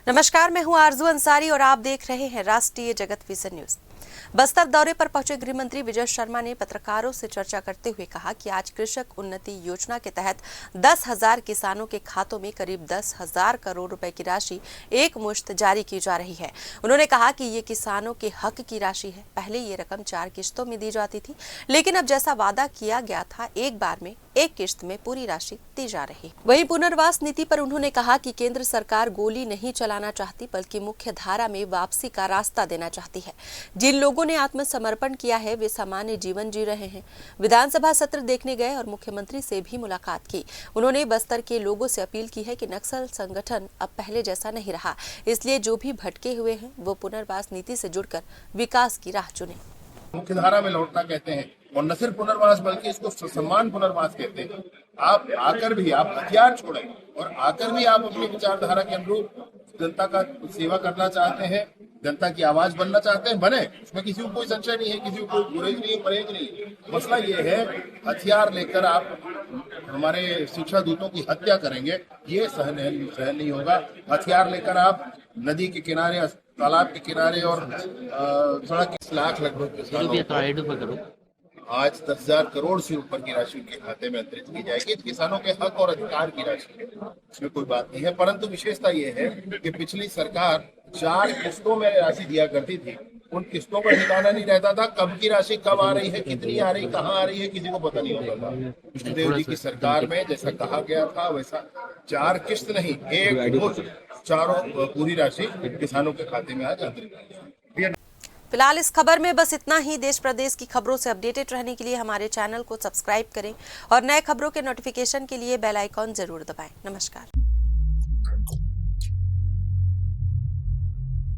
नमस्कार, मैं हूं आरजू अंसारी और आप देख रहे हैं राष्ट्रीय जगत विजन न्यूज। बस्तर दौरे पर पहुंचे गृह मंत्री विजय शर्मा ने पत्रकारों से चर्चा करते हुए कहा कि आज कृषक उन्नति योजना के तहत 10,000 किसानों के खातों में करीब 10,000 करोड़ रुपए की राशि एक मुश्त जारी की जा रही है। उन्होंने कहा कि ये किसानों के हक की राशि है। पहले ये रकम 4 किश्तों में दी जाती थी, लेकिन अब जैसा वादा किया गया था, एक बार में एक किश्त में पूरी राशि दी जा रही। वहीं पुनर्वास नीति पर उन्होंने कहा कि केंद्र सरकार गोली नहीं चलाना चाहती, बल्कि मुख्य धारा में वापसी का रास्ता देना चाहती है। जिन लोगों ने आत्मसमर्पण किया है वे सामान्य जीवन जी रहे हैं। विधानसभा सत्र देखने गए और मुख्यमंत्री से भी मुलाकात की। उन्होंने बस्तर के लोगों से अपील की है कि नक्सल संगठन अब पहले जैसा नहीं रहा, इसलिए जो भी भटके हुए हैं वो पुनर्वास नीति से जुड़कर विकास की राह चुने। मुख्य धारा में लौटना कहते हैं, और न सिर्फ पुनर्वास बल्कि इसको सम्मान पुनर्वास कहते हैं। आप आकर भी आप हथियार छोड़ें और आकर भी आप अपनी विचारधारा के अनुरूप जनता का सेवा करना चाहते हैं, जनता की आवाज बनना चाहते हैं, बने। उसमें किसी को कोई संशय नहीं है, किसी को कोई गुरेज नहीं है, परहेज नहीं है। मसला ये है, हथियार लेकर आप हमारे शिक्षा दूतों की हत्या करेंगे, ये सहन नहीं होगा। हथियार लेकर आप नदी के किनारे, तालाब के किनारे और सड़क 10 लाख लगभग आज 10,000 करोड़ से ऊपर की राशि उनके खाते में अंतरित की जाएगी। किसानों के हक और अधिकार की राशि है, इसमें कोई बात नहीं है। परंतु विशेषता ये है कि पिछली सरकार 4 किस्तों में राशि दिया करती थी। उन किस्तों पर ठिकाना नहीं रहता था, कब की राशि कब आ रही है, कितनी आ रही, कहाँ आ रही है, किसी को पता नहीं होता था। विष्णुदेव जी की सरकार में जैसा कहा गया था वैसा 4 किस्त नहीं, एक मुश्त चारों पूरी राशि किसानों के खाते में आज अंतरित। फिलहाल इस खबर में बस इतना ही। देश प्रदेश की खबरों से अपडेटेड रहने के लिए हमारे चैनल को सब्सक्राइब करें और नए खबरों के नोटिफिकेशन के लिए बेल आइकॉन जरूर दबाएं। नमस्कार।